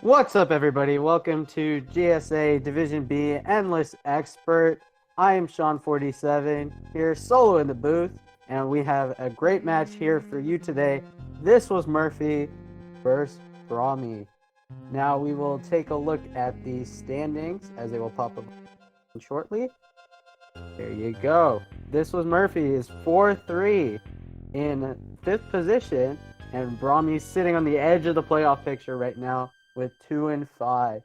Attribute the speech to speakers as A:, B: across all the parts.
A: What's up, everybody? Welcome to GSA Division B Endless Expert. I am Sean47 here solo in the booth, and we have a great match here for you today. This was Murphy versus BraMy. Now we will take a look at the standings as they will pop up shortly. There you go. This was Murphy is 4-3 in 5th position, and BraMy's sitting on the edge of the playoff picture right now with 2-5.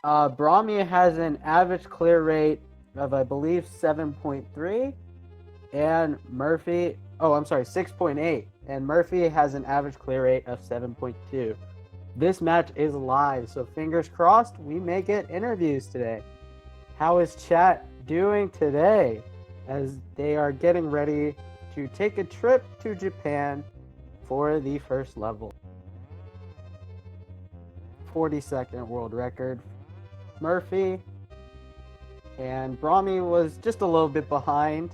A: BraMy has an average clear rate of, I believe, 7.3, and Murphy, 6.8, and Murphy has an average clear rate of 7.2. This match is live, so fingers crossed we may get interviews today. How is chat doing today as they are getting ready to take a trip to Japan for the first level? 42nd world record. Murphy and BraMy was just a little bit behind.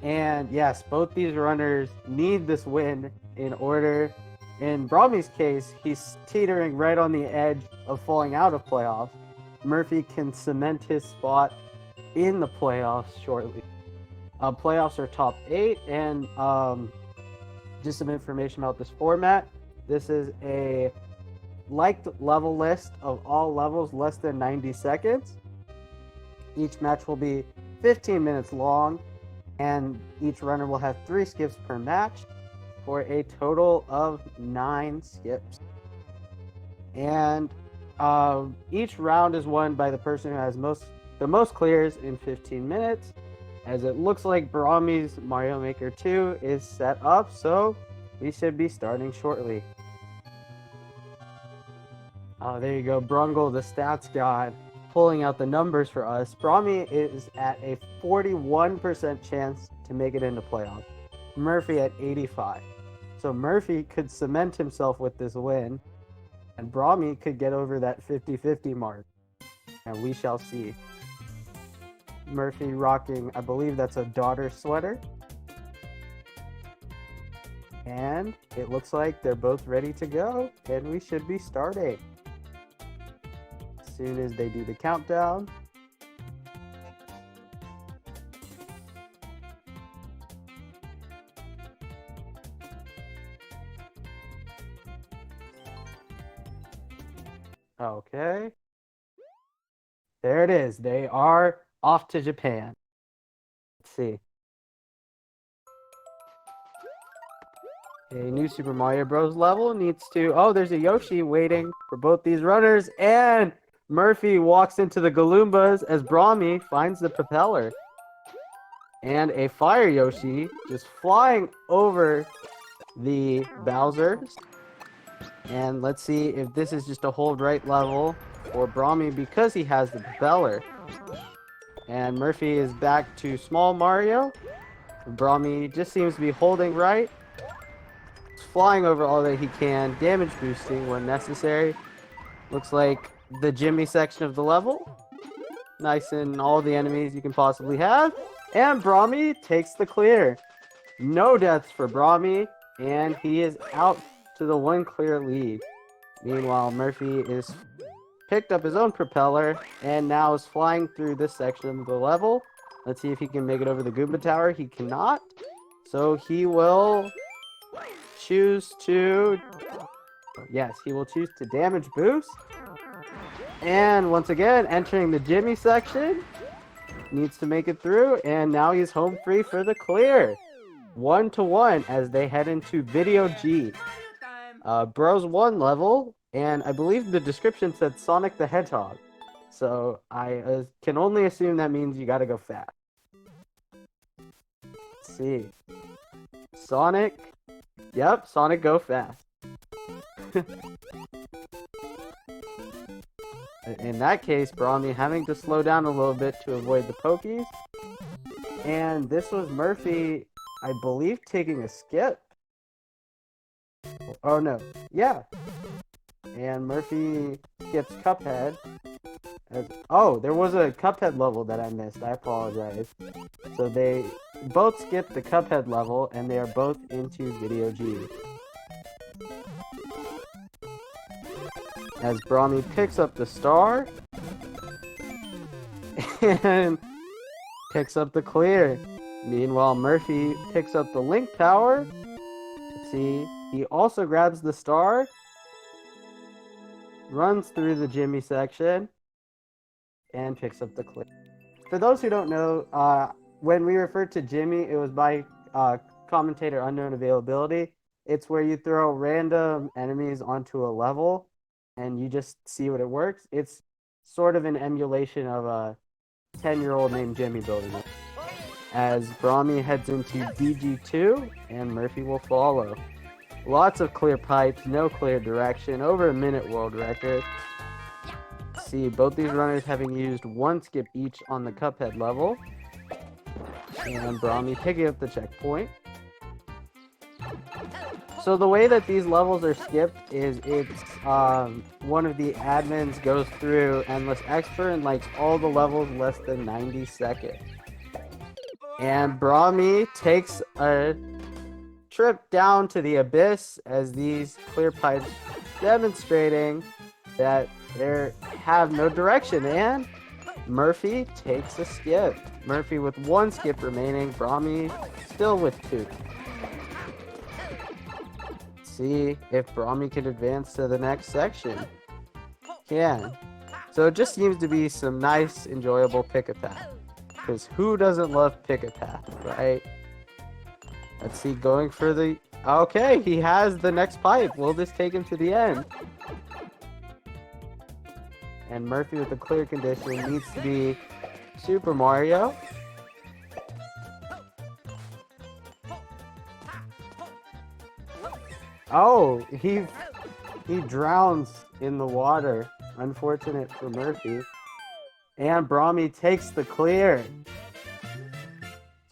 A: And yes, both these runners need this win in order. In BraMy's case, he's teetering right on the edge of falling out of playoffs. Murphy can cement his spot in the playoffs shortly. Playoffs are top 8, and just some information about this format. This is a liked level list of all levels less than 90 seconds. Each match will be 15 minutes long, and each runner will have 3 skips per match for a total of 9 skips. And each round is won by the person who has the most clears in 15 minutes, as it looks like BraMy's Mario Maker 2 is set up, so we should be starting shortly. Oh, there you go, Brungle, the stats god, pulling out the numbers for us. BraMy is at a 41% chance to make it into playoffs. Murphy at 85. So Murphy could cement himself with this win, and BraMy could get over that 50-50 mark. And we shall see. Murphy rocking, I believe that's a daughter sweater. And it looks like they're both ready to go, and we should be starting. As soon as they do the countdown. Okay. There it is. They are off to Japan. Let's see. A new Super Mario Bros. Level needs to... Oh, there's a Yoshi waiting for both these runners, and Murphy walks into the Galoombas as BraMy finds the propeller. And a Fire Yoshi just flying over the Bowsers. And let's see if this is just a hold right level for BraMy because he has the propeller. And Murphy is back to Small Mario. BraMy just seems to be holding right. He's flying over all that he can, damage boosting when necessary. Looks like the Jimmy section of the level. Nice and all the enemies you can possibly have. And BraMy takes the clear. No deaths for BraMy, and he is out to the 1 clear lead. Meanwhile, Murphy is picked up his own propeller and now is flying through this section of the level. Let's see if he can make it over the Goomba Tower. He cannot. So he will choose to... Yes, he will choose to damage boost. And once again, entering the Jimmy section. Needs to make it through, and now he's home free for the clear. 1-1 as they head into Video G. Bros 1 level, and I believe the description said Sonic the Hedgehog. So I can only assume that means you gotta go fast. Let's see. Sonic. Yep, Sonic go fast. In that case, BraMy having to slow down a little bit to avoid the pokies. And this was Murphy, I believe, taking a skip. Oh no, yeah. And Murphy skips Cuphead. Oh, there was a Cuphead level that I missed. I apologize. So they both skipped the Cuphead level, and they are both into Video G. as BraMy picks up the star and picks up the clear. Meanwhile, Murphy picks up the link tower. Let's see, he also grabs the star, runs through the Jimmy section, and picks up the clear. For those who don't know, when we refer to Jimmy, it was by commentator unknown availability. It's where you throw random enemies onto a level and you just see what it works. It's sort of an emulation of a 10-year-old named Jimmy building it. As BraMy heads into BG2 and Murphy will follow. Lots of clear pipes, no clear direction, over a minute world record. See, both these runners having used one skip each on the Cuphead level. And BraMy picking up the checkpoint. So the way that these levels are skipped is it's one of the admins goes through Endless Expert and likes all the levels less than 90 seconds. And BraMy takes a trip down to the abyss as these clear pipes demonstrating that they have no direction, and Murphy takes a skip. Murphy with one skip remaining, BraMy still with two. See if BraMy can advance to the next section. Can. So it just seems to be some nice, enjoyable pick-a-path. Because who doesn't love pick-a-path, right? Let's see, going for the... Okay, he has the next pipe. Will this take him to the end? And Murphy with the clear condition needs to be Super Mario. Oh, he drowns in the water. Unfortunate for Murphy. And BraMy takes the clear.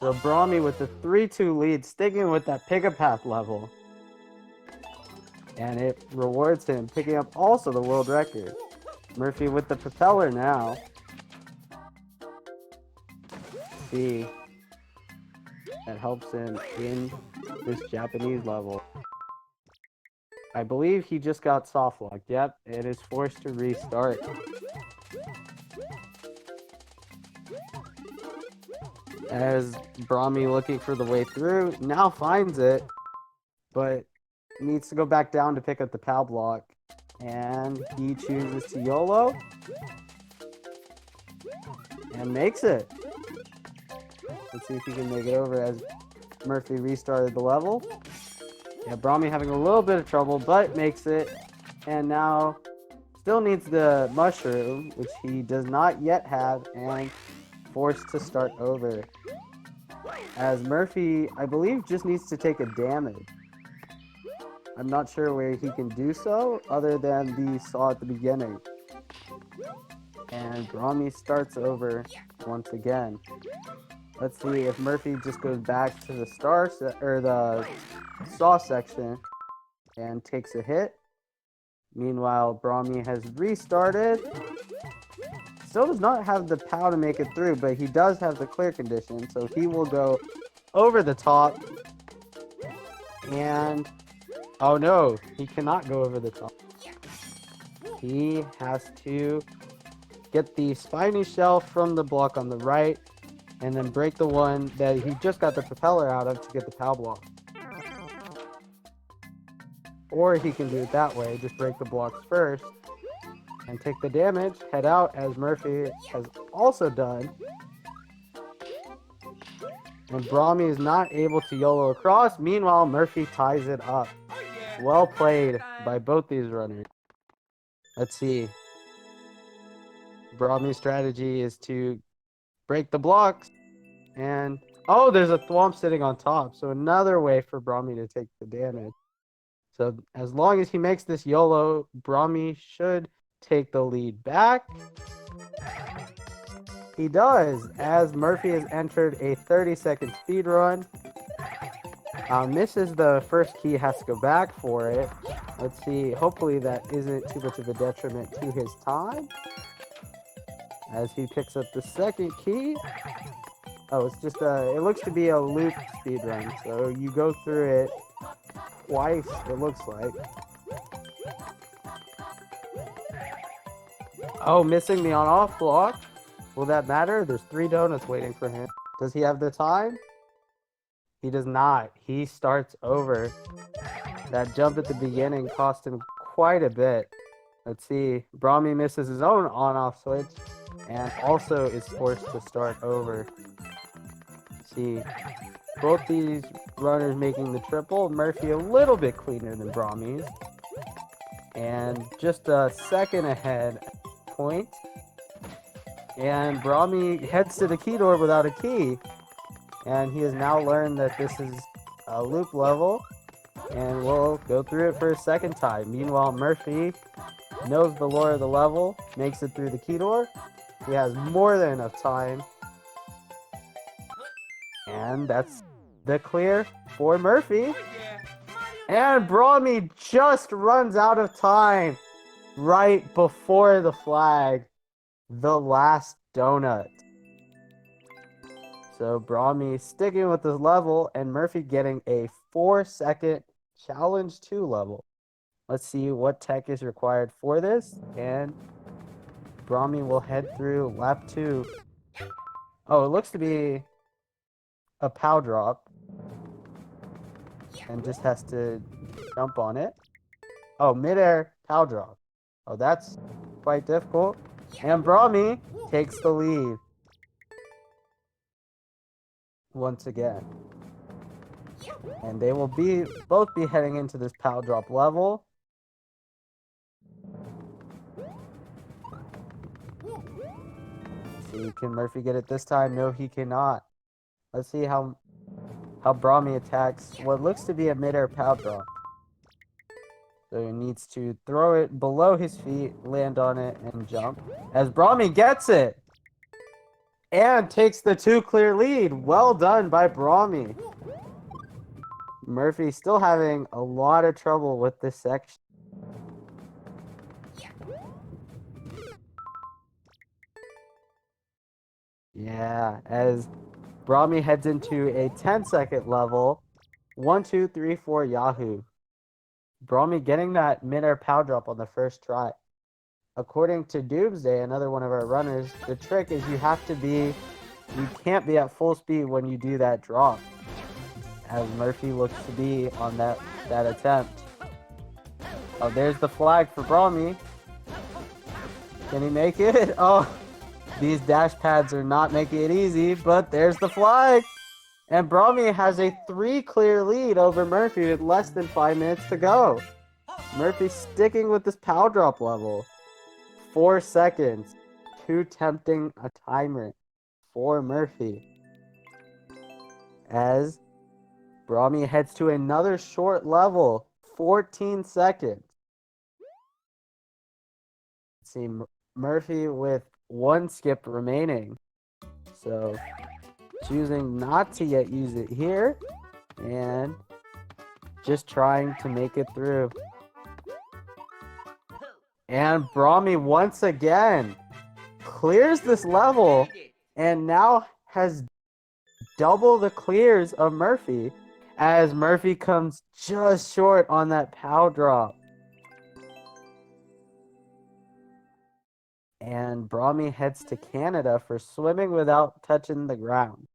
A: So BraMy with the 3-2 lead, sticking with that pick-a-path level. And it rewards him, picking up also the world record. Murphy with the propeller now. See, that helps him in this Japanese level. I believe he just got soft locked. Yep, it is forced to restart. As BraMy looking for the way through, now finds it, but needs to go back down to pick up the PAL block. And he chooses to YOLO. And makes it. Let's see if he can make it over as Murphy restarted the level. Yeah, BraMy having a little bit of trouble, but makes it. And now still needs the mushroom, which he does not yet have, and forced to start over. As Murphy, I believe, just needs to take a damage. I'm not sure where he can do so, other than the saw at the beginning. And BraMy starts over once again. Let's see if Murphy just goes back to the the saw section and takes a hit. Meanwhile, BraMy has restarted. Still does not have the POW to make it through, but he does have the clear condition, so he will go over the top. And oh no, he cannot go over the top. He has to get the spiny shell from the block on the right, and then break the one that he just got the propeller out of to get the POW block. Or he can do it that way, just break the blocks first, and take the damage, head out as Murphy has also done. And BraMy is not able to YOLO across, meanwhile Murphy ties it up. Well played by both these runners. Let's see. BraMy's strategy is to break the blocks, and oh, there's a thwomp sitting on top, so another way for BraMy to take the damage. So as long as he makes this YOLO, BraMy should take the lead back. He does, as Murphy has entered a 30-second speed run. This is the first key, has to go back for it. Let's see, hopefully that isn't too much of a detriment to his time. As he picks up the second key. Oh, it's just it looks to be a loop speed run, so you go through it twice, it looks like. Oh, missing the on-off block. Will that matter? There's 3 donuts waiting for him. Does he have the time? He does not. He starts over. That jump at the beginning cost him quite a bit. Let's see. BraMy misses his own on-off switch and also is forced to start over. Let's see. Both these runners making the triple. Murphy a little bit cleaner than BraMy's. And just a second ahead point. And BraMy heads to the key door without a key. And he has now learned that this is a loop level. And we'll go through it for a second time. Meanwhile, Murphy knows the lore of the level, makes it through the key door. He has more than enough time. And that's the clear for Murphy. And BraMy just runs out of time right before the flag. The last donut. So BraMy sticking with this level and Murphy getting a 4-second challenge 2 level. Let's see what tech is required for this. And BraMy will head through lap 2. Oh, it looks to be a POW drop. And just has to jump on it. Oh, midair POW drop. Oh, that's quite difficult. And BraMy takes the lead. Once again. And they will both be heading into this POW drop level. See, can Murphy get it this time? No, he cannot. Let's see how BraMy attacks what looks to be a midair POW drop. So he needs to throw it below his feet, land on it, and jump. As BraMy gets it! And takes the 2 clear lead. Well done by BraMy. Murphy still having a lot of trouble with this section. Yeah, as BraMy heads into a 10-second level. 1, 2, 3, 4, Yahoo. BraMy getting that midair POW drop on the first try. According to Doomsday, another one of our runners, the trick is you can't be at full speed when you do that drop. As Murphy looks to be on that attempt. Oh, there's the flag for BraMy. Can he make it? Oh, these dash pads are not making it easy, but there's the flag. And BraMy has a 3 clear lead over Murphy with less than 5 minutes to go. Murphy sticking with this POW drop level. 4 seconds. Too tempting a timer for Murphy. As BraMy heads to another short level. 14 seconds. Let's see, Murphy with 1 skip remaining. So choosing not to yet use it here. And just trying to make it through. And BraMy once again clears this level and now has double the clears of Murphy as Murphy comes just short on that POW drop. And BraMy heads to Canada for swimming without touching the ground.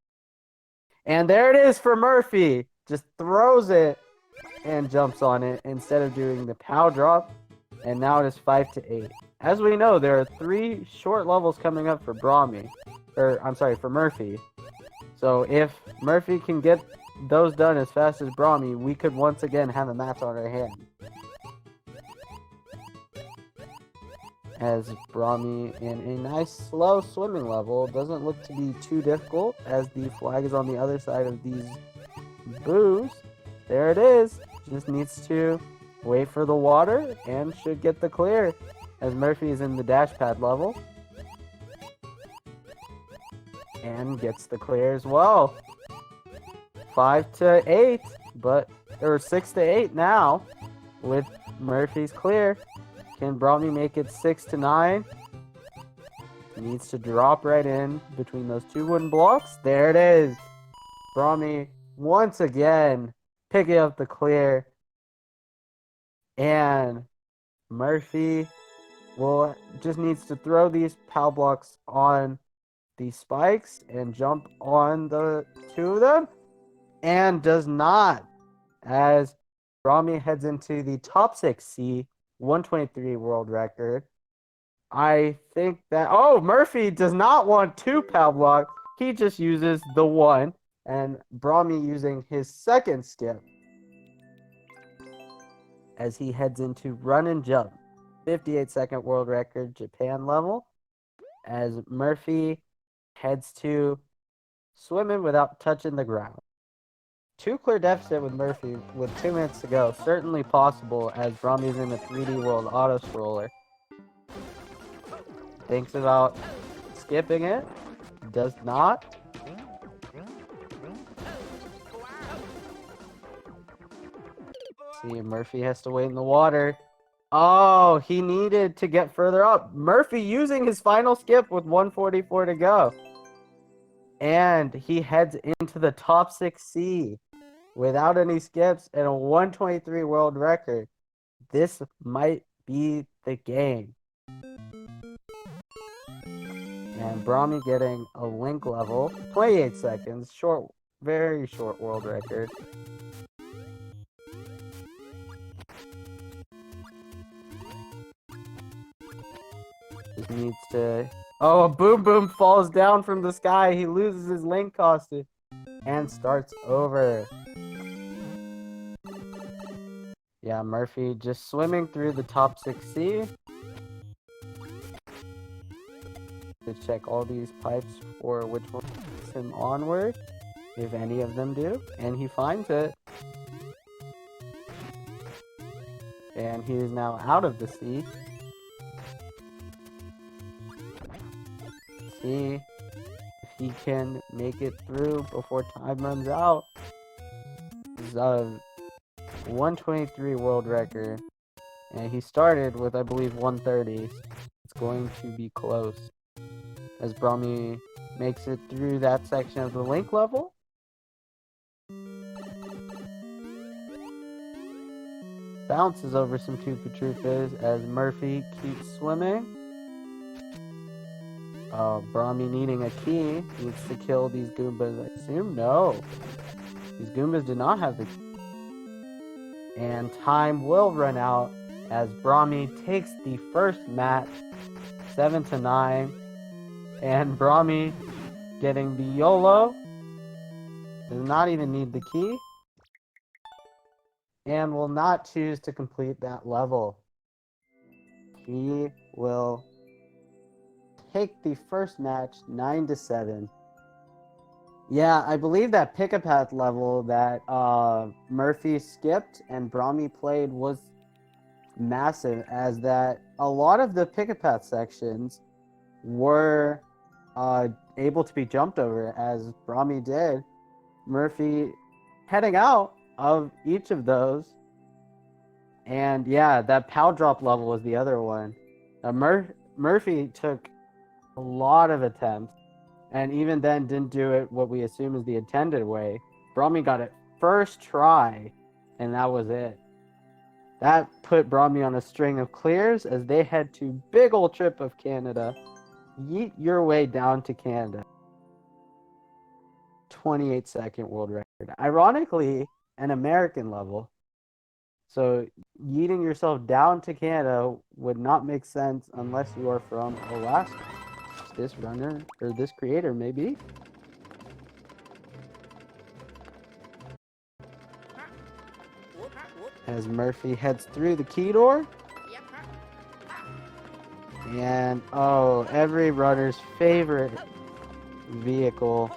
A: And there it is for Murphy. Just throws it and jumps on it instead of doing the POW drop. And now it is 5-8. As we know, there are 3 short levels coming up for BraMy. For Murphy. So if Murphy can get those done as fast as BraMy, we could once again have a match on our hands. As BraMy in a nice slow swimming level, doesn't look to be too difficult as the flag is on the other side of these boos. There it is. Just needs to wait for the water and should get the clear as Murphy is in the dash pad level. And gets the clear as well. 5-8, or 6-8 now with Murphy's clear. Can BraMy make it 6-9? Needs to drop right in between those 2 wooden blocks. There it is. BraMy once again picking up the clear. And Murphy will just needs to throw these POW blocks on the spikes and jump on the two of them, and does not, as BraMy heads into the top 6C 123 world record. I think that Murphy does not want two POW blocks. He just uses the one, and BraMy using his second skip as he heads into run and jump. 58-second world record, Japan level, as Murphy heads to swimming without touching the ground. 2 clear deficit with Murphy with 2 minutes to go. Certainly possible as BraMy's in the 3D World Auto Stroller. Thinks about skipping it. Does not. See, Murphy has to wait in the water. Oh, he needed to get further up. Murphy using his final skip with 144 to go. And he heads into the top 6C without any skips and a 123 world record. This might be the game. And BraMy getting a link level, 28 seconds, short, very short world record. Just needs to... Oh, a Boom Boom falls down from the sky. He loses his link costume and starts over. Yeah, Murphy just swimming through the top 6C. To check all these pipes for which one takes him onward, if any of them do, and he finds it. And he is now out of the sea. See if he can make it through before time runs out. This is a 123 world record, and he started with, I believe, 130. It's going to be close as BraMy makes it through that section of the link level. Bounces over some Koopa Troopas as Murphy keeps swimming. BraMy needing a key. Needs to kill these Goombas, I assume? No. These Goombas do not have the key. And time will run out as BraMy takes the first match, 7-9. And BraMy getting the YOLO. Does not even need the key. And will not choose to complete that level. He will take the first match 9-7. Yeah, I believe that pick-a-path level that Murphy skipped and BraMy played was massive, as that a lot of the pick-a-path sections were able to be jumped over, as BraMy did. Murphy heading out of each of those. And yeah, that POW drop level was the other one. Murphy took a lot of attempts, and even then didn't do it what we assume is the intended way. BraMy got it first try, and that was it. That put BraMy on a string of clears as they head to big ol' trip of Canada. Yeet your way down to Canada. 28-second world record. Ironically, an American level. So yeeting yourself down to Canada would not make sense unless you are from Alaska. This runner, or this creator, maybe. As Murphy heads through the key door. And, every runner's favorite vehicle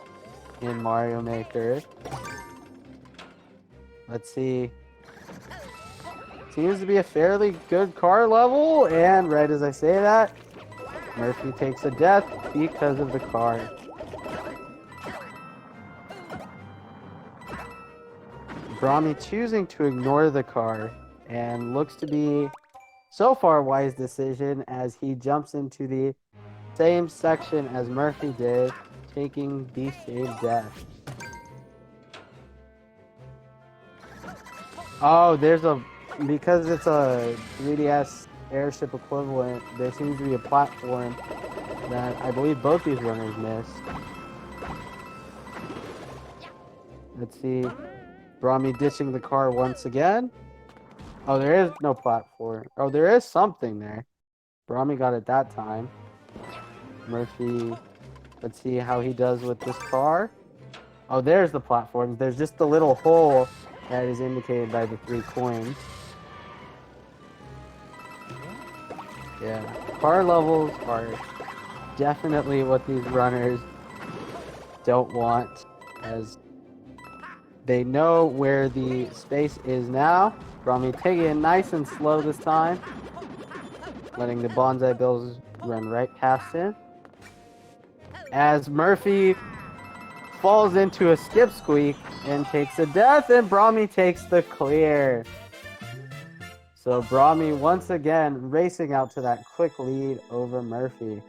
A: in Mario Maker. Let's see. Seems to be a fairly good car level, and right as I say that, Murphy takes a death because of the car. BraMy choosing to ignore the car, and looks to be, so far, wise decision as he jumps into the same section as Murphy did, taking the same death. Oh, because it's a 3DS airship equivalent, there seems to be a platform that I believe both these runners missed. Let's see. BraMy ditching the car once again. Oh, there is no platform. Oh, there is something there. BraMy got it that time. Murphy, let's see how he does with this car. Oh, there's the platform. There's just the little hole that is indicated by the 3 coins. Yeah, car levels are definitely what these runners don't want, as they know where the space is now. BraMy taking it nice and slow this time, letting the bonsai bills run right past him. As Murphy falls into a skip squeak and takes a death, and BraMy takes the clear. So BraMy once again racing out to that quick lead over Murphy.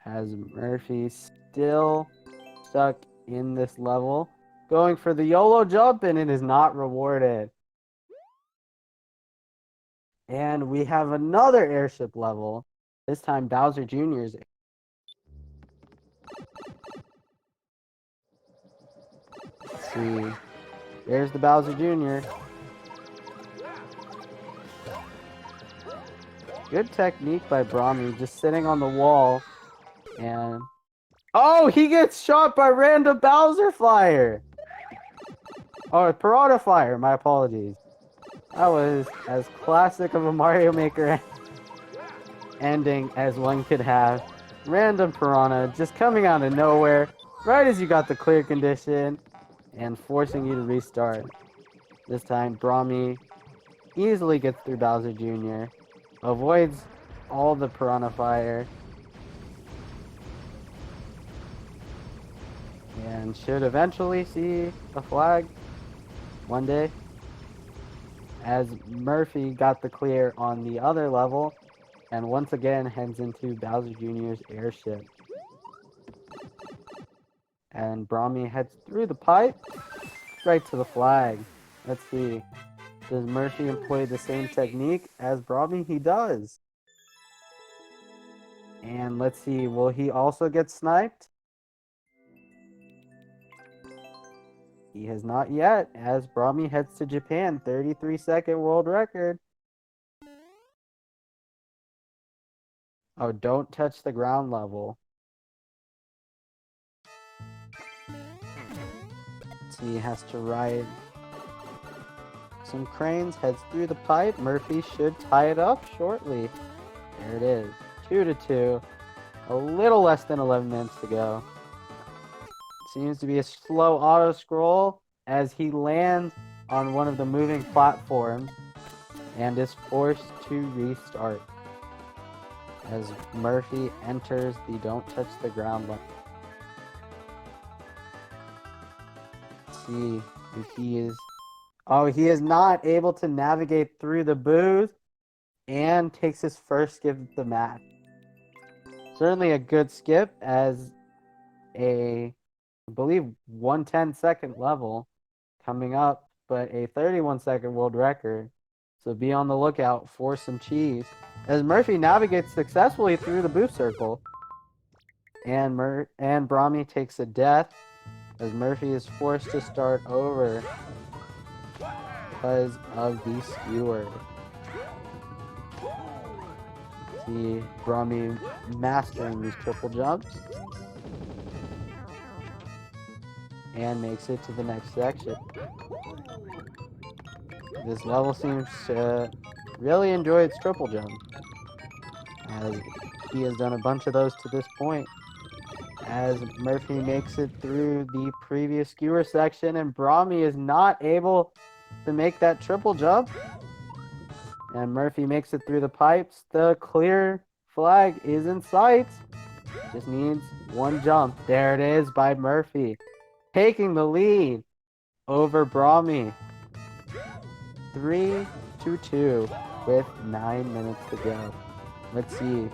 A: As Murphy still stuck in this level, going for the YOLO jump, and it is not rewarded. And we have another airship level, this time Bowser Jr.'s. Let's see. There's the Bowser Jr. Good technique by BraMy, just sitting on the wall, and oh, he gets shot by random Bowser Fire! Oh, Piranha Fire, my apologies. That was as classic of a Mario Maker ending as one could have. Random Piranha just coming out of nowhere, right as you got the clear condition, and forcing you to restart. This time, BraMy easily gets through Bowser Jr., avoids all the Piranha Fire, and should eventually see a flag one day, as Murphy got the clear on the other level and once again heads into Bowser Jr.'s airship. And BraMy heads through the pipe right to the flag. Let's see. Does Murphy employ the same technique as BraMy? He does. And let's see, will he also get sniped? He has not yet, as BraMy heads to Japan, 33-second world record. Oh, don't touch the ground level. So he has to ride some cranes, heads through the pipe. Murphy should tie it up shortly. There it is, 2-2. A little less than 11 minutes to go. Seems to be a slow auto scroll as he lands on one of the moving platforms and is forced to restart as Murphy enters the don't touch the ground line. Let's see if he is... Oh, he is not able to navigate through the booth and takes his first skip of the match. Certainly a good skip, as a, I believe, 110-second level coming up, but a 31-second world record. So be on the lookout for some cheese. As Murphy navigates successfully through the booth circle, and BraMy takes a death as Murphy is forced to start over because of the skewer. See BraMy mastering these triple jumps and makes it to the next section. This level seems to really enjoy its triple jump, as he has done a bunch of those to this point. As Murphy makes it through the previous skewer section, and BraMy is not able to make that triple jump. And Murphy makes it through the pipes. The clear flag is in sight. Just needs one jump. There it is by Murphy, taking the lead over BraMy. 3-2 with 9 minutes to go. Let's see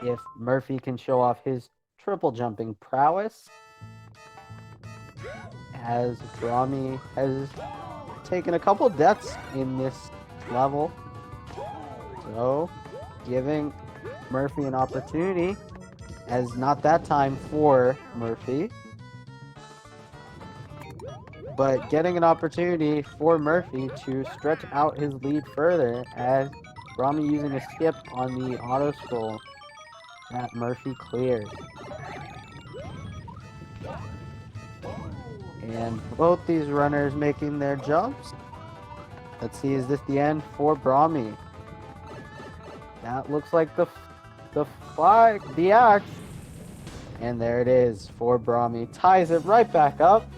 A: if Murphy can show off his triple jumping prowess, as BraMy has taken a couple deaths in this level. So, giving Murphy an opportunity, as not that time for Murphy, but getting an opportunity for Murphy to stretch out his lead further, as BraMy using a skip on the auto scroll that Murphy cleared. And both these runners making their jumps. Let's see, is this the end for BraMy? That looks like the axe. And there it is for BraMy. Ties it right back up.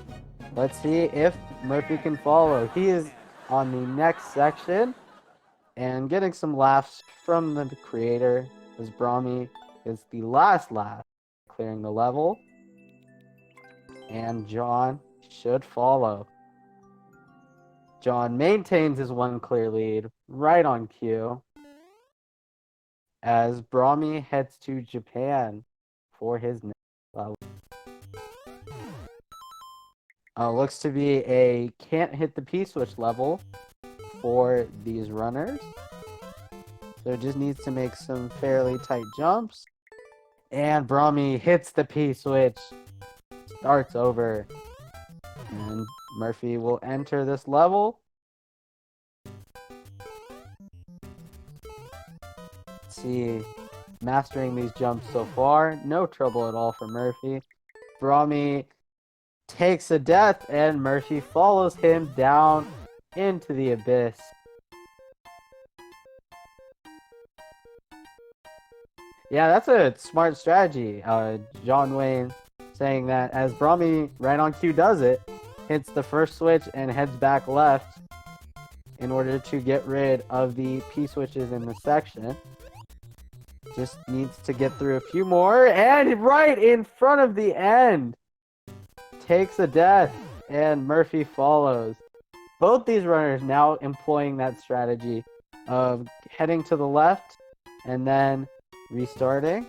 A: Let's see if Murphy can follow. He is on the next section and getting some laughs from the creator as BraMy is the last laugh, clearing the level. And John should follow. John maintains his one clear lead right on cue as BraMy heads to Japan for his next level. Looks to be a can't hit the P-switch level for these runners. So it just needs to make some fairly tight jumps. And BraMy hits the P-switch, starts over. And Murphy will enter this level. Let's see, mastering these jumps so far, no trouble at all for Murphy. BraMy takes a death and Murphy follows him down into the abyss. Yeah, that's a smart strategy. John Wayne saying that as BraMy right on cue does it, hits the first switch and heads back left in order to get rid of the P-switches in the section. Just needs to get through a few more, and right in front of the end, takes a death, and Murphy follows. Both these runners now employing that strategy of heading to the left and then restarting,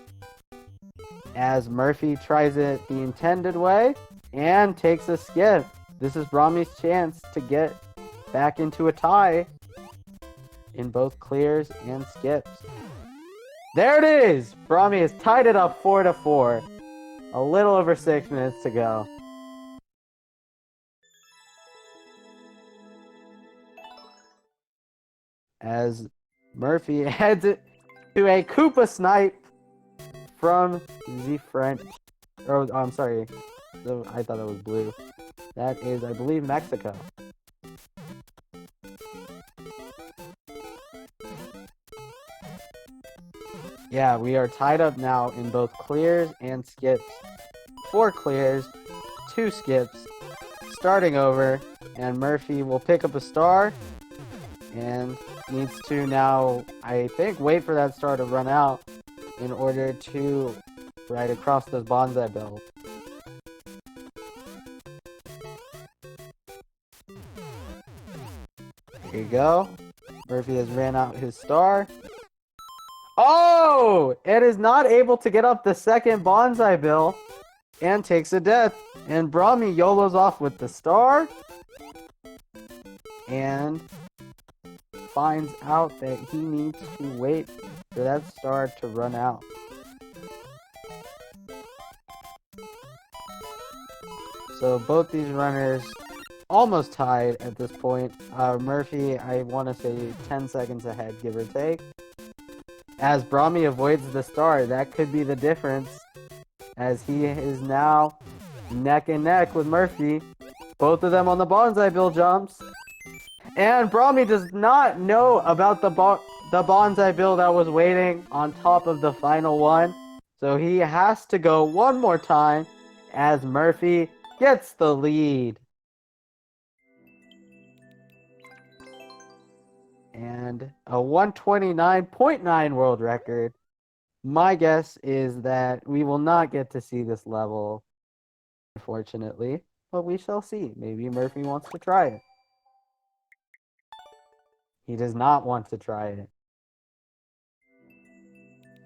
A: as Murphy tries it the intended way and takes a skip. This is BraMy's chance to get back into a tie in both clears and skips. There it is! BraMy has tied it up 4-4. A little over 6 minutes to go. As Murphy heads it to a Koopa snipe from the French. Oh, I'm sorry. I thought that was blue. That is, I believe, Mexico. Yeah, we are tied up now in both clears and skips. 4 clears, 2 skips, starting over, and Murphy will pick up a star and needs to now, I think, wait for that star to run out in order to ride across those bonsai bells. There you go. Murphy has ran out his star. Oh! It is not able to get up the second bonsai bill and takes a death. And BraMy YOLOs off with the star and finds out that he needs to wait for that star to run out. So both these runners almost tied at this point. Murphy, I want to say 10 seconds ahead, give or take. As BraMy avoids the star, that could be the difference, as he is now neck and neck with Murphy. Both of them on the bonsai bill jumps. And BraMy does not know about the bonsai bill that was waiting on top of the final one. So he has to go one more time as Murphy gets the lead. And a 129.9 world record. My guess is that we will not get to see this level, unfortunately, but we shall see. Maybe Murphy wants to try it. He does not want to try it.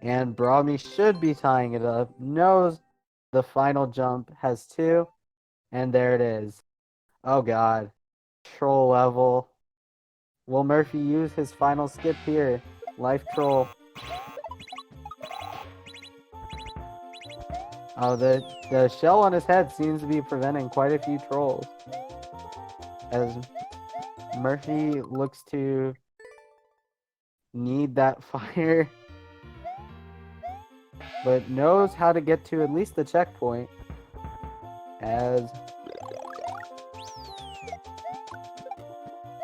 A: And BraMy should be tying it up. Knows the final jump has 2. And there it is. Oh god. Troll level. Will Murphy use his final skip here? Life troll. Oh, the shell on his head seems to be preventing quite a few trolls. As Murphy looks to need that fire, but knows how to get to at least the checkpoint. As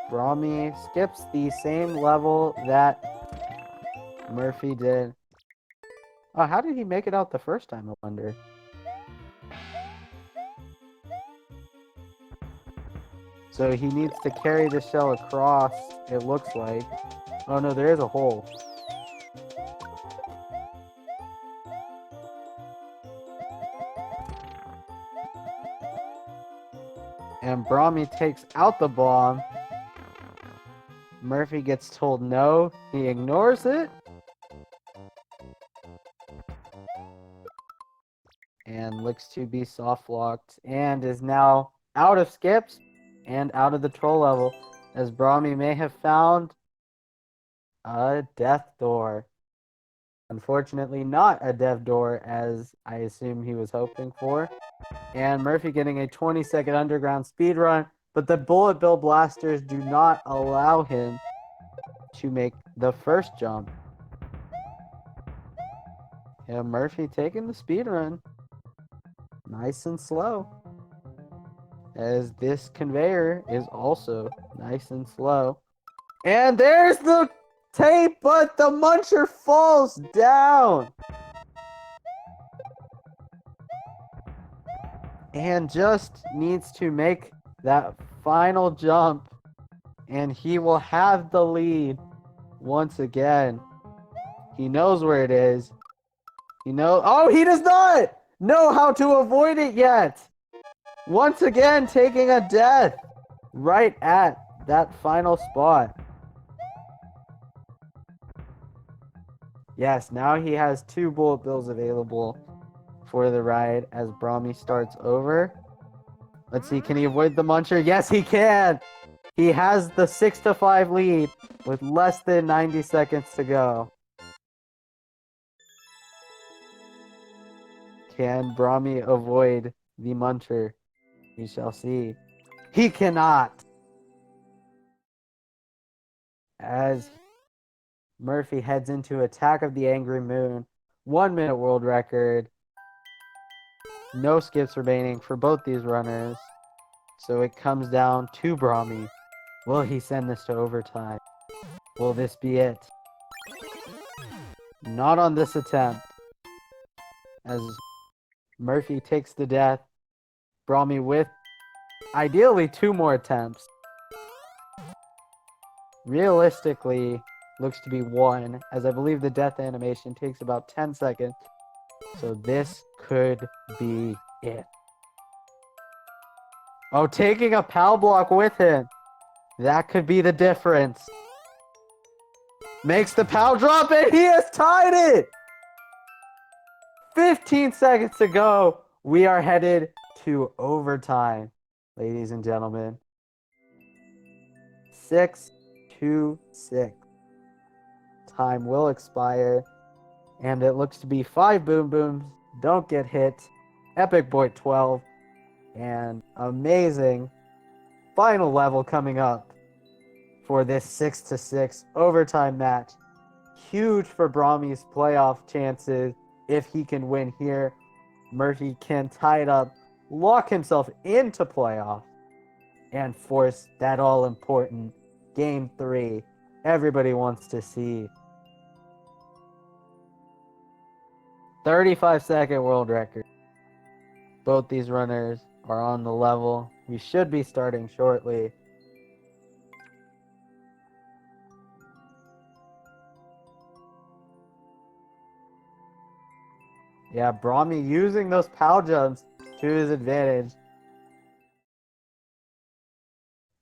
A: BraMy skips the same level that Murphy did. Oh, how did he make it out the first time, I wonder? So he needs to carry the shell across, it looks like. Oh no, there is a hole. And BraMy takes out the bomb. Murphy gets told no. He ignores it. And looks to be soft locked. And is now out of skips and out of the troll level. As BraMy may have found a death door. Unfortunately, not a death door as I assume he was hoping for. And Murphy getting a 20-second underground speed run, but the bullet bill blasters do not allow him to make the first jump. Yeah, Murphy taking the speed run. Nice and slow. As this conveyor is also nice and slow. And there's the tape, but the muncher falls down. And just needs to make that final jump. And he will have the lead once again. He knows where it is. He knows. Oh, he does not know how to avoid it yet. Once again, taking a death right at that final spot. Yes, now he has 2 bullet bills available for the ride as BraMy starts over. Let's see, can he avoid the muncher? Yes, he can! He has the 6-5 lead with less than 90 seconds to go. Can BraMy avoid the muncher? We shall see. He cannot! As Murphy heads into Attack of the Angry Moon. 1 minute world record. No skips remaining for both these runners. So it comes down to BraMy. Will he send this to overtime? Will this be it? Not on this attempt. As Murphy takes the death. BraMy with ideally 2 more attempts. Realistically, looks to be 1, as I believe the death animation takes about 10 seconds. So this could be it. Oh, taking a PAL block with him. That could be the difference. Makes the PAL drop and he has tied it! 15 seconds to go. We are headed to overtime, ladies and gentlemen. 6-6. Time will expire. And it looks to be 5 boom booms. Don't get hit. Epic Boy 12. And amazing final level coming up for this 6-6 overtime match. Huge for BraMy's playoff chances if he can win here. Murphy can tie it up, lock himself into playoff, and force that all-important Game 3 everybody wants to see. 35-second world record. Both these runners are on the level. We should be starting shortly. Yeah, BraMy using those PAL jumps to his advantage.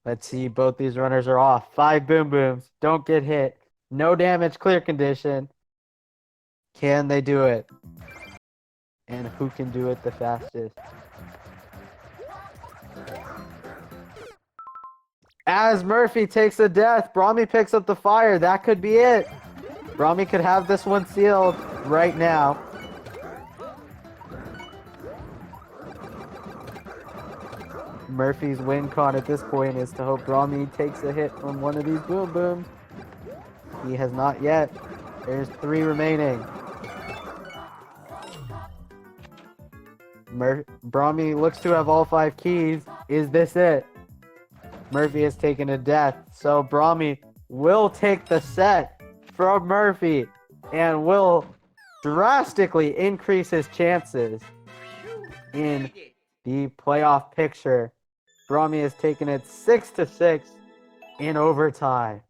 A: Let's see, both these runners are off. 5 boom booms. Don't get hit. No damage, clear condition. Can they do it? And who can do it the fastest? As Murphy takes a death, BraMy picks up the fire. That could be it. BraMy could have this one sealed right now. Murphy's win con at this point is to hope BraMy takes a hit from one of these boom booms. He has not yet. There's 3 remaining. BraMy looks to have all 5 keys. Is this it? Murphy has taken a death, so BraMy will take the set from Murphy and will drastically increase his chances in the playoff picture. BraMy has taken it 6-6 in overtime.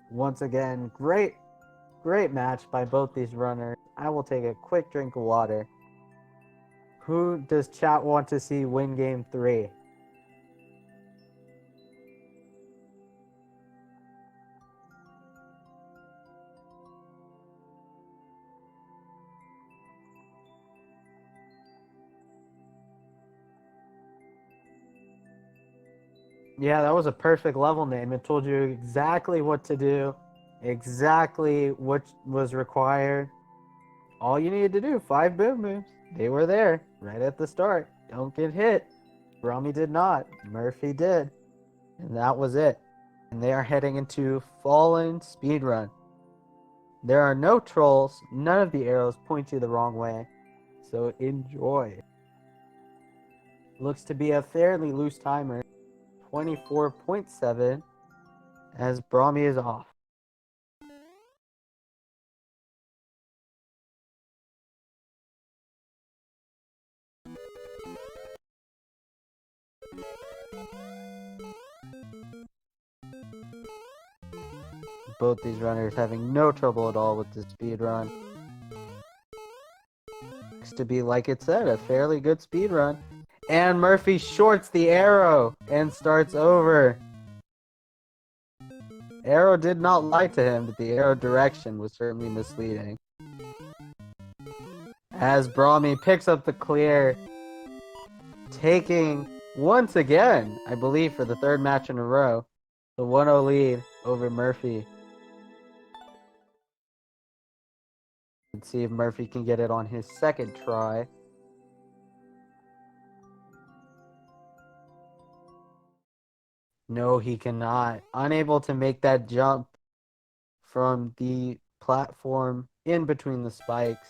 A: Once again, great match by both these runners. I will take a quick drink of water. Who does chat want to see win game 3? Yeah, that was a perfect level name. It told you exactly what to do, exactly what was required. All you needed to do, 5 boom moves. They were there right at the start. Don't get hit. BraMy did not. Murphy did. And that was it. And they are heading into Fallen Speedrun. There are no trolls. None of the arrows point you the wrong way. So enjoy. Looks to be a fairly loose timer. 24.7 as BraMy is off. Both these runners having no trouble at all with the speed run. Looks to be, like it said, a fairly good speed run. And Murphy shorts the arrow and starts over. Arrow did not lie to him, but the arrow direction was certainly misleading. As BraMy picks up the clear, taking, once again, I believe for the 3rd match in a row, the 1-0 lead over Murphy. Let's see if Murphy can get it on his 2nd try. No, he cannot. Unable to make that jump from the platform in between the spikes.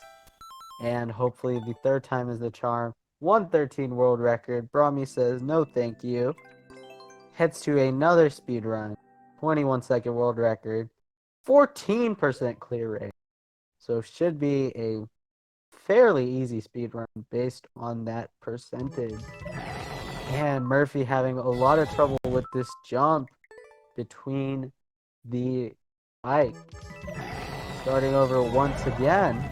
A: And hopefully the 3rd time is the charm. 1:13 world record. BraMy says no thank you. Heads to another speed run. 21-second world record. 14% clear rate. So should be a fairly easy speed run based on that percentage. And Murphy having a lot of trouble with this jump between the spikes. Starting over once again.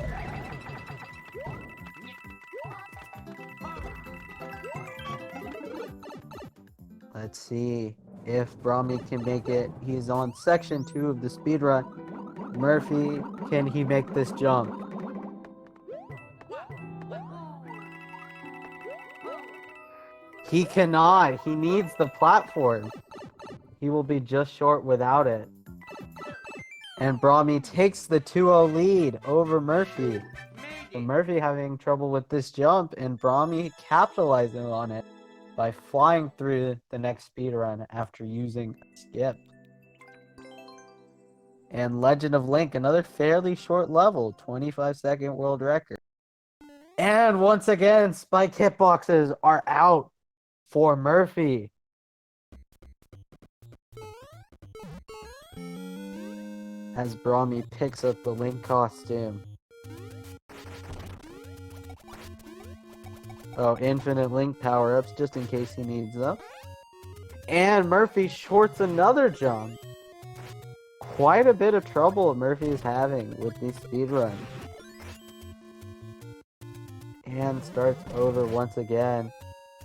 A: Let's see if BraMy can make it. He's on section 2 of the speedrun. Murphy, can he make this jump? He cannot. He needs the platform. He will be just short without it. And BraMy takes the 2-0 lead over Murphy. So Murphy having trouble with this jump, and BraMy capitalizing on it by flying through the next speedrun after using a skip. And Legend of Link, another fairly short level, 25-second world record. And once again, spike hitboxes are out for Murphy. As BraMy picks up the Link costume. Oh, infinite Link power-ups just in case he needs them. And Murphy shorts another jump. Quite a bit of trouble Murphy is having with these speedruns. And starts over once again.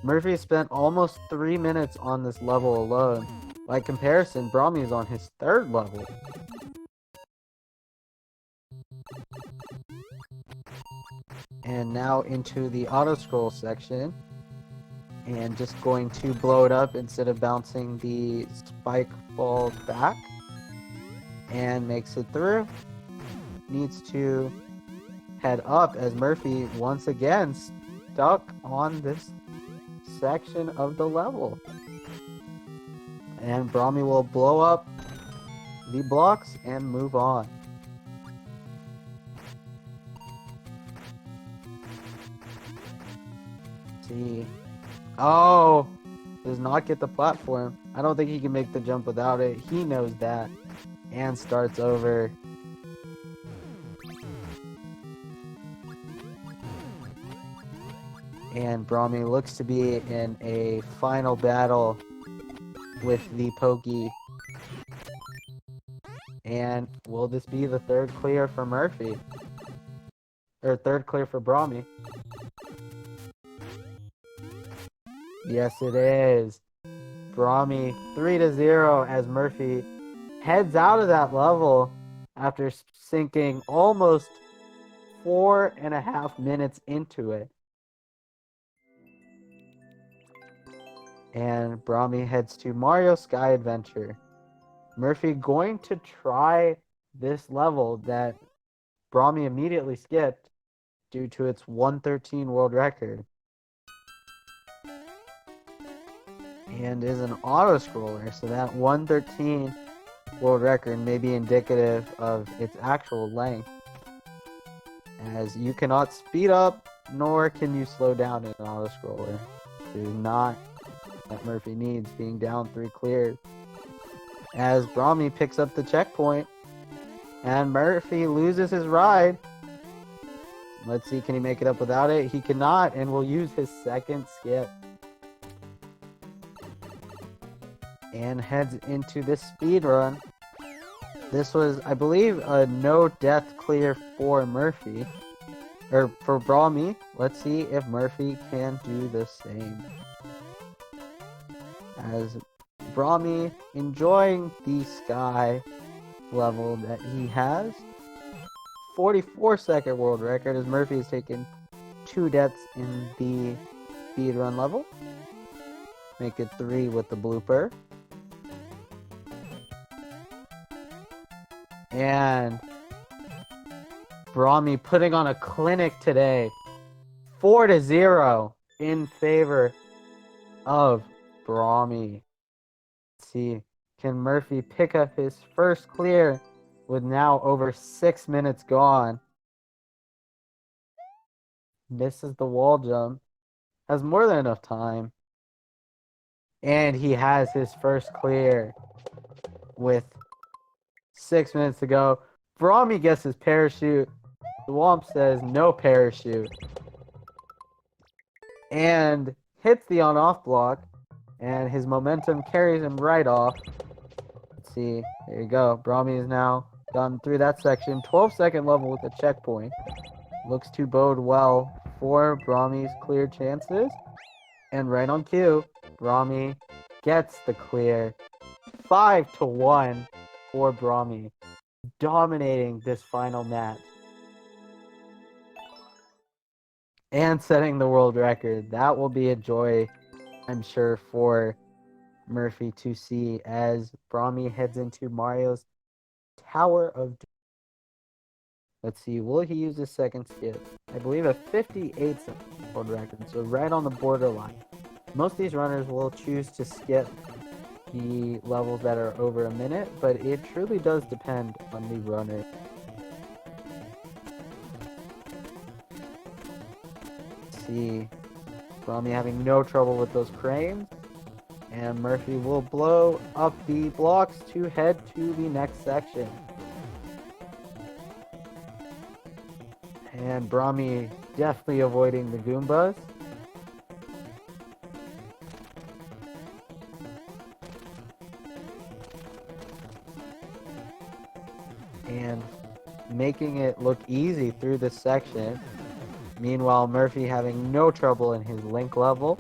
A: Murphy spent almost 3 minutes on this level alone. By comparison, BraMy is on his 3rd level. And now into the auto scroll section. And just going to blow it up instead of bouncing the spike ball back. And makes it through. Needs to head up as Murphy once again stuck on this section of the level. And BraMy will blow up the blocks and move on. See. Oh, does not get the platform. I don't think he can make the jump without it. He knows that. And starts over. And BraMy looks to be in a final battle with the Pokey. And will this be the third clear for Murphy? Or third clear for BraMy? Yes, it is. BraMy 3-0 as Murphy heads out of that level after sinking almost 4.5 minutes into it. And BraMy heads to Mario Sky Adventure. Murphy going to try this level that BraMy immediately skipped due to its 113 world record. And is an auto scroller, so that 113 world record may be indicative of its actual length, as you cannot speed up nor can you slow down in an auto scroller. It is not what Murphy needs, being down 3 clears. As BraMy picks up the checkpoint and Murphy loses his ride. Let's see, can he make it up without it? He cannot, and will use his second skip. And heads into this speed run. This was, I believe, a no death clear for Murphy. Or for BraMy. Let's see if Murphy can do the same. As BraMy enjoying the sky level that he has. 44-second world record as Murphy has taken 2 deaths in the speedrun level. Make it 3 with the blooper. And BraMy putting on a clinic today. 4-0 in favor of BraMy. Let's see, can Murphy pick up his first clear with now over 6 minutes gone? Misses the wall jump. Has more than enough time. And he has his first clear with 6 minutes to go. BraMy gets his parachute. The Womp says no parachute. And hits the on-off block. And his momentum carries him right off. Let's see. There you go. BraMy is now gone through that section. 12-second level with a checkpoint. Looks to bode well for BraMy's clear chances. And right on cue, BraMy gets the clear. 5-1 for BraMy. Dominating this final match. And setting the world record. That will be a joy, I'm sure, for Murphy to see as BraMy heads into Mario's Tower of Doom. Let's see, will he use his second skip? I believe a 58 world record, so right on the borderline. Most of these runners will choose to skip the levels that are over a minute, but it truly does depend on the runner. Let's see, BraMy having no trouble with those cranes, and Murphy will blow up the blocks to head to the next section. And BraMy definitely avoiding the Goombas. And making it look easy through this section. Meanwhile, Murphy having no trouble in his link level.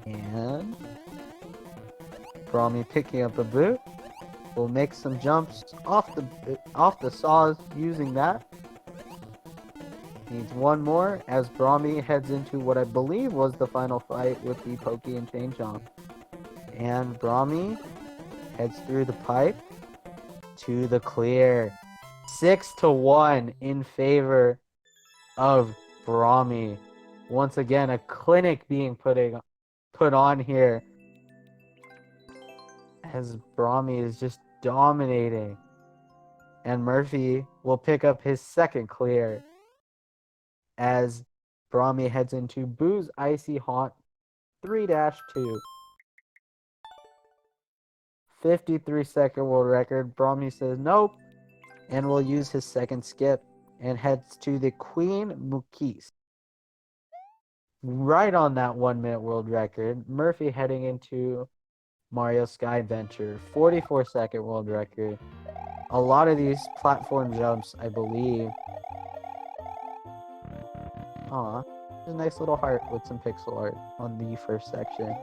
A: And BraMy picking up a boot. Will make some jumps off the saws using that. Needs one more as BraMy heads into what I believe was the final fight with the Pokey and Chain Chomp. And BraMy heads through the pipe to the clear. 6-1 in favor of BraMy. Once again, a clinic being put on here as BraMy is just dominating. And Murphy will pick up his second clear as BraMy heads into Boo's Icy Haunt 3-2. 53-second world record. BraMy says nope and will use his second skip and heads to the Queen Mukis. Right on that 1 minute world record. Murphy heading into Mario Sky Venture, 44-second world record. A lot of these platform jumps, I believe. Aw, a nice little heart with some pixel art on the first section.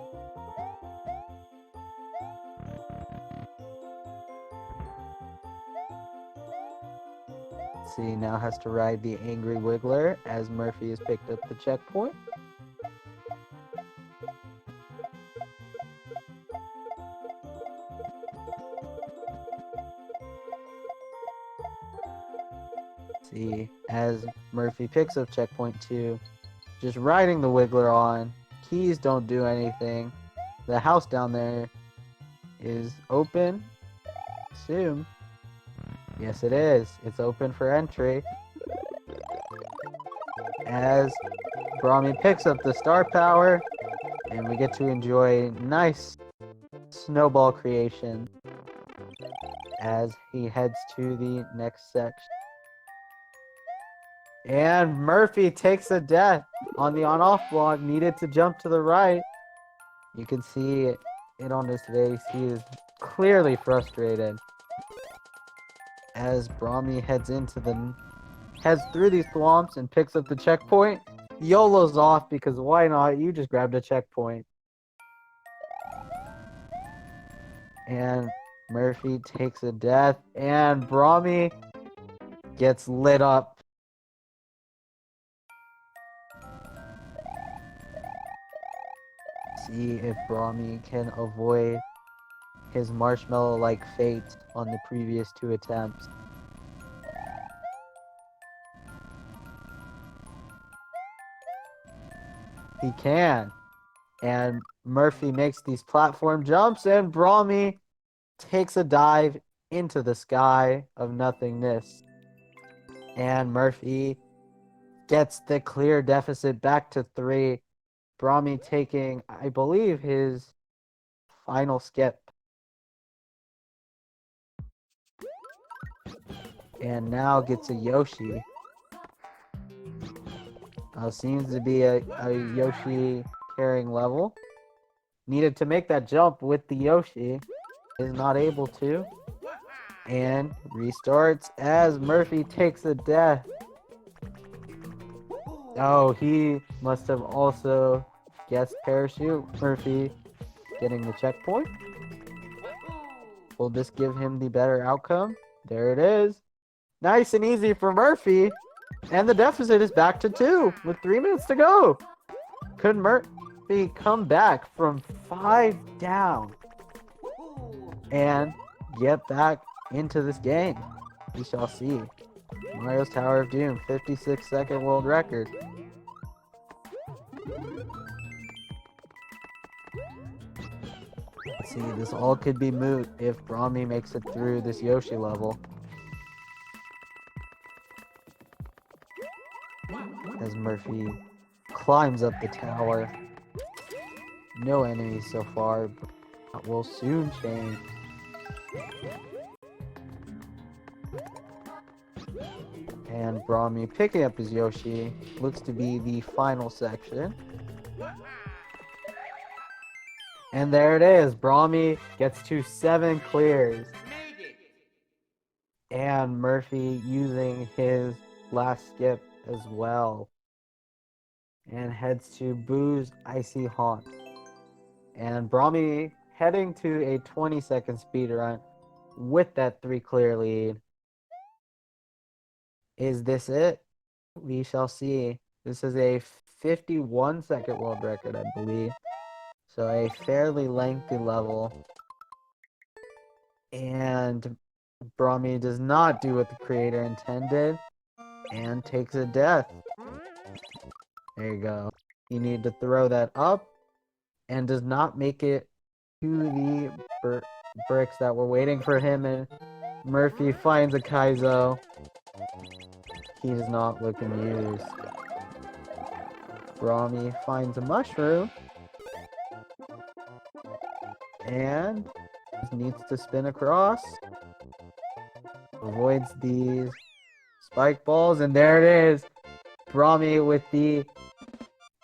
A: Let's see, now has to ride the Angry Wiggler as Murphy has picked up the checkpoint. See, as Murphy picks up checkpoint 2, just riding the Wiggler on. Keys don't do anything. The house down there is open. Assume. Yes, it is. It's open for entry. As BraMy picks up the star power, and we get to enjoy nice snowball creation as he heads to the next section. And Murphy takes a death on the on-off block, needed to jump to the right. You can see it on his face. He is clearly frustrated as BraMy heads through these swamps and picks up the checkpoint. YOLO's off because why not? You just grabbed a checkpoint. And Murphy takes a death and BraMy gets lit up. See if BraMy can avoid his marshmallow-like fate on the previous 2 attempts. He can. And Murphy makes these platform jumps and BraMy takes a dive into the sky of nothingness. And Murphy gets the clear deficit back to 3. BraMy taking, I believe, his final skip. And now gets a Yoshi. Seems to be a Yoshi carrying level. Needed to make that jump with the Yoshi. Is not able to. And restarts as Murphy takes a death. Oh, he must have also guessed parachute. Murphy getting the checkpoint. Will this give him the better outcome? There it is. Nice and easy for Murphy. And the deficit is back to 2 with 3 minutes to go. Could Murphy come back from 5 down and get back into this game? We shall see. Mario's Tower of Doom, 56-second world record. Let's see, this all could be moot if BraMy makes it through this Yoshi level. As Murphy climbs up the tower. No enemies so far, but that will soon change. And BraMy picking up his Yoshi. Looks to be the final section. And there it is. BraMy gets to 7 clears. And Murphy using his last skip as well. And heads to Boo's Icy Haunt. And BraMy heading to a 20-second speedrun with that 3 clear lead. Is this it? We shall see. This is a 51-second world record, I believe. So a fairly lengthy level. And BraMy does not do what the creator intended and takes a death. There you go. You need to throw that up and does not make it to the bricks that were waiting for him. And Murphy finds a Kaizo. He does not look amused. BraMy finds a mushroom. And needs to spin across. Avoids these spike balls. And there it is. BraMy with the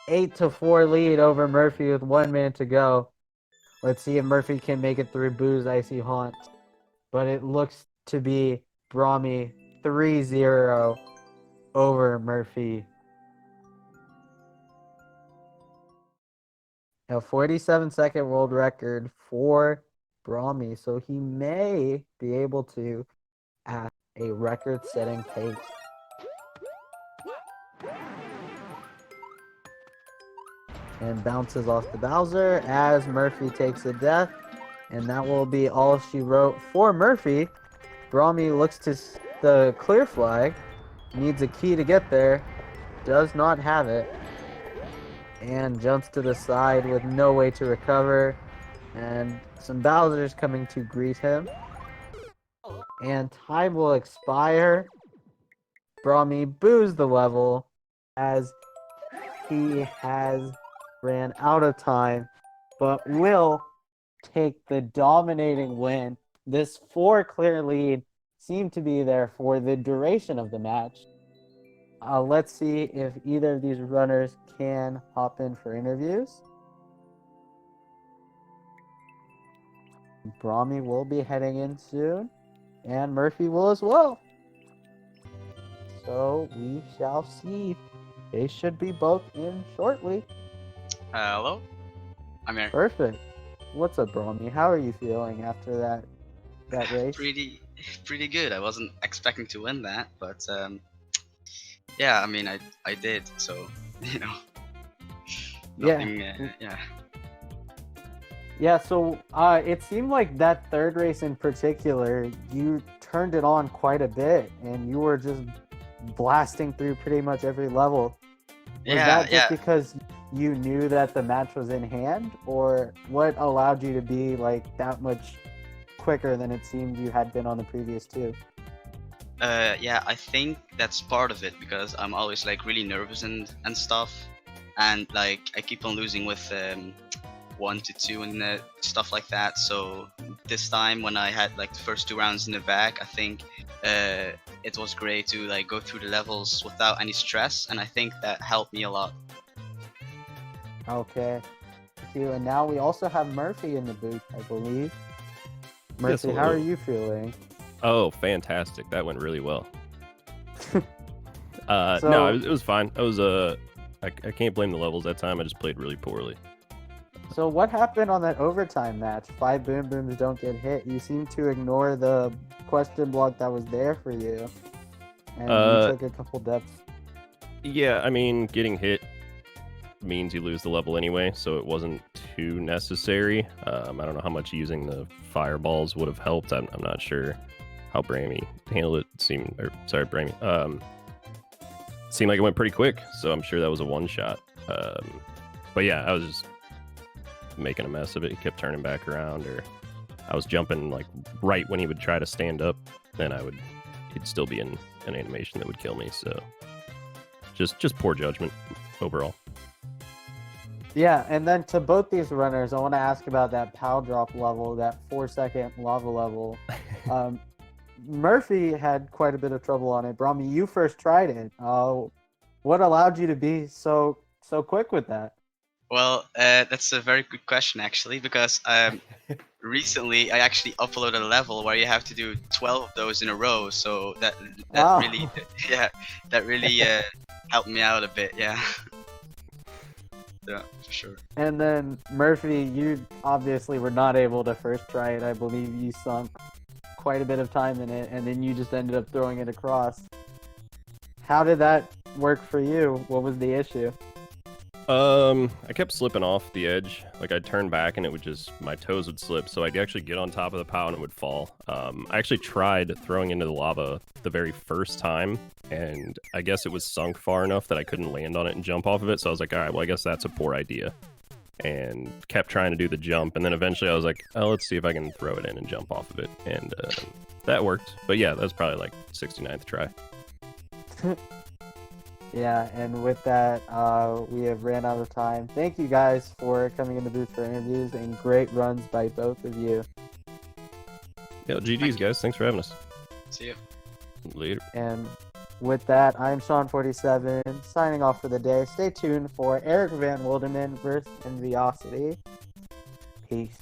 A: 8-4 lead over Murphy with 1 minute to go. Let's see if Murphy can make it through Boo's Icy Haunt. But it looks to be BraMy 3-0 over Murphy. A 47-second world record for BraMy, so he may be able to at a record-setting pace. And bounces off the Bowser as Murphy takes a death. And that will be all she wrote for Murphy. BraMy looks to the clear flag. Needs a key to get there. Does not have it. And jumps to the side with no way to recover. And some Bowsers coming to greet him. And time will expire. BraMy boos the level as he has ran out of time, but will take the dominating win. This 4 clear lead seemed to be there for the duration of the match. Let's see if either of these runners can hop in for interviews. BraMy will be heading in soon, and Murphy will as well. So we shall see. They should be both in shortly.
B: Hello? I'm here.
A: Perfect. What's up, BraMy? How are you feeling after that race?
B: Pretty good. I wasn't expecting to win that, but yeah, I mean, I did, so, you know, nothing, yeah.
A: Yeah, so it seemed like that third race in particular, you turned it on quite a bit, and you were just blasting through pretty much every level. Was that just because you knew that the match was in hand, or what allowed you to be like that much quicker than it seemed you had been on the previous two?
B: Yeah, I think that's part of it, because I'm always like really nervous and stuff, and like I keep on losing with 1 to 2 and stuff like that. So this time when I had like the first 2 rounds in the bag, I think it was great to like go through the levels without any stress, and I think that helped me a lot.
A: Okay. Thank you. And now we also have Murphy in the booth, I believe. Murphy,
C: Yes,
A: how are you feeling?
C: Oh, fantastic. That went really well. No, it was fine. I can't blame the levels that time. I just played really poorly.
A: So what happened on that overtime match? 5 boom booms don't get hit. You seem to ignore the question block that was there for you. And you took a couple deaths.
C: Yeah, I mean, getting hit means you lose the level anyway, so it wasn't too necessary. I don't know how much using the fireballs would have helped. I'm not sure how BraMy handled it. BraMy. Seemed like it went pretty quick, so I'm sure that was a one-shot. But yeah, I was just making a mess of it. He kept turning back around, or I was jumping like right when he would try to stand up, then he'd still be in an animation that would kill me. So just poor judgment overall.
A: Yeah, and then to both these runners, I want to ask about that POW drop level, that 4-second lava level. Murphy had quite a bit of trouble on it. BraMy, you first tried it. What allowed you to be so quick with that?
B: Well, that's a very good question actually, because recently I actually uploaded a level where you have to do 12 of those in a row, so that
A: Wow.
B: really, yeah, that really helped me out a bit, yeah. Yeah, for sure.
A: And then Murphy, you obviously were not able to first try it. I believe you sunk quite a bit of time in it, and then you just ended up throwing it across. How did that work for you? What was the issue?
C: I kept slipping off the edge. Like I'd turn back and it would just, my toes would slip. So I'd actually get on top of the POW and it would fall. I actually tried throwing into the lava the very first time, and I guess it was sunk far enough that I couldn't land on it and jump off of it. So I was like, all right, well, I guess that's a poor idea. And kept trying to do the jump. And then eventually I was like, oh, let's see if I can throw it in and jump off of it. And that worked. But yeah, that was probably like 69th try.
A: Yeah, and with that, we have ran out of time. Thank you guys for coming in the booth for interviews, and great runs by both of you.
C: Yeah, GG's, guys. Thanks for having us.
B: See you.
C: Later.
A: And with that, I'm Sean47, signing off for the day. Stay tuned for Eric Van Wilderman versus Enviosity. Peace.